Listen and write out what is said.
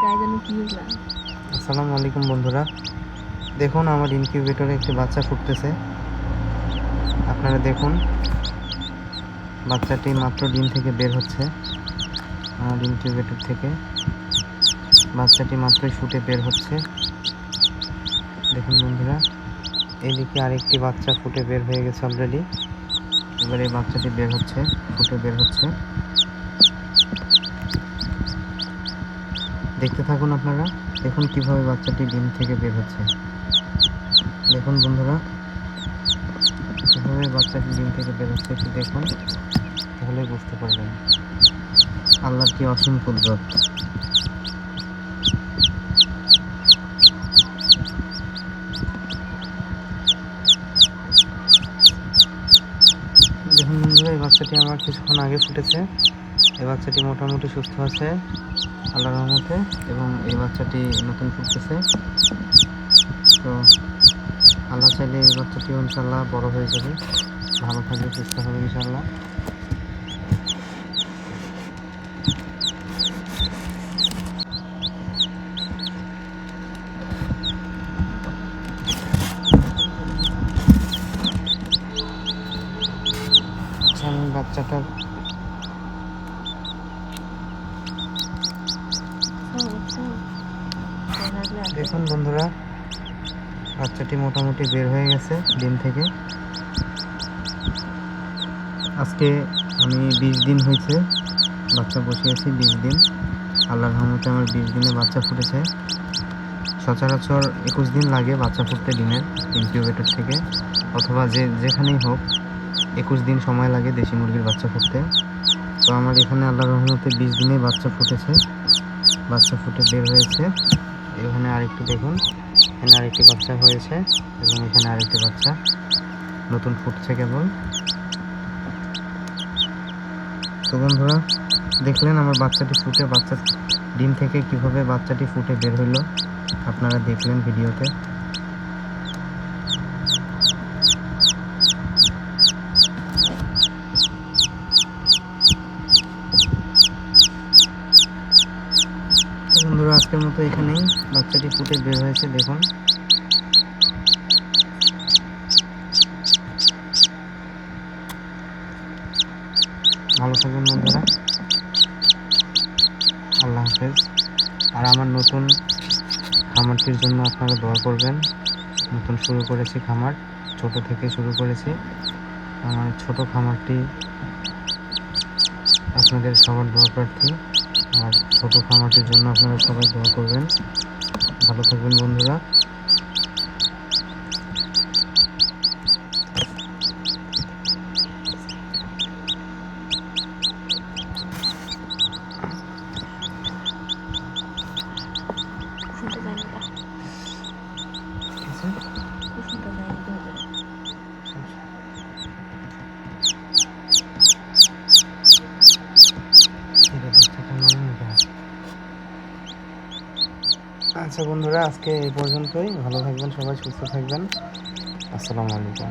আসসালামু আলাইকুম বন্ধুরা, দেখুন আমার ইনকিউবেটরে একটি বাচ্চা ফুটতেছে। আপনারা দেখুন, বাচ্চাটি মাত্র ডিম থেকে বের হচ্ছে। আমার ইনকিউবেটর থেকে বাচ্চাটি মাত্রই ফুটে বের হচ্ছে। দেখুন বন্ধুরা, এইদিকে আরেকটি বাচ্চা ফুটে বের হয়ে গেছে অলরেডি। এবার এই বাচ্চাটি বের হচ্ছে, ফুটে বের হচ্ছে। দেখতে থাকুন আপনারা, দেখুন কিভাবে বাচ্চাটি ডিম থেকে বের হচ্ছে। দেখুন বন্ধুরা, কিভাবে বাচ্চাটি ডিম থেকে বের হচ্ছে একটু দেখুন, তাহলে বুঝতে পারবেন আল্লাহর কি অসীম কুদরত। দেখুন বন্ধুরা, এই বাচ্চাটি আমার কিছুক্ষণ আগে ফুটেছে। এই বাচ্চাটি মোটামুটি সুস্থ আছে আল্লাহর রহমতে, এবং এই বাচ্চাটি নতুন ফুটতেছে। তো আল্লাহ চাইলে এই বাচ্চাটিও ইনশাল্লাহ বড় হয়ে যাবে, ভালো থাকবে, সুস্থ হবে ইনশাল্লাহ। আমি বাচ্চাটার দেখুন বন্ধুরা, বাচ্চাটি মোটামুটি বের হয়ে গেছে ডিম থেকে। আজকে আমি 20 দিন হয়েছে বাচ্চা বসিয়েছি, 20 দিন। আল্লাহর রহমতে আমার 20 দিনে বাচ্চা ফুটেছে। সচরাচর 21 দিন লাগে বাচ্চা ফুটতে ডিমের, ইনকিউবেটর থেকে অথবা যেখানেই হোক 21 দিন সময় লাগে দেশি মুরগির বাচ্চা ফুটতে। তো আমার এখানে আল্লাহর রহমতে 20 দিনে বাচ্চা ফুটেছে, বাচ্চা ফুটে বের হয়েছে। এখানে আরেকটু দেখুন, এখানে আরেকটি বাচ্চা হয়েছে এবং এখানে আরেকটি বাচ্চা নতুন ফুটছে কেবল। তো বন্ধুরা, দেখলেন আমার বাচ্চাটি ফুটে, বাচ্চা ডিম থেকে কিভাবে বাচ্চাটি ফুটে বের হইল, আপনারা দেখলেন ভিডিওতে। বন্ধুরা, আজকের মতো এখানেই বাচ্চাটি ফুটে বের হয়েছে। দেখুন, ভালো থাকবেন বন্ধুরা, আল্লাহ হাফেজ। আর আমার নতুন খামারটির জন্য আপনারা দোয়া করবেন। নতুন শুরু করেছি খামার, ছোট থেকে শুরু করেছি। আমার ছোট খামারটি আপনাদের সবার দোয়া প্রার্থী। আর ছোট খামারটির জন্য আপনারা সবাই দোয়া করবেন। ভালো থাকবেন বন্ধুরা। আচ্ছা বন্ধুরা, আজকে এই পর্যন্তই। ভালো থাকবেন সবাই, সুস্থ থাকবেন। আসসালামু আলাইকুম।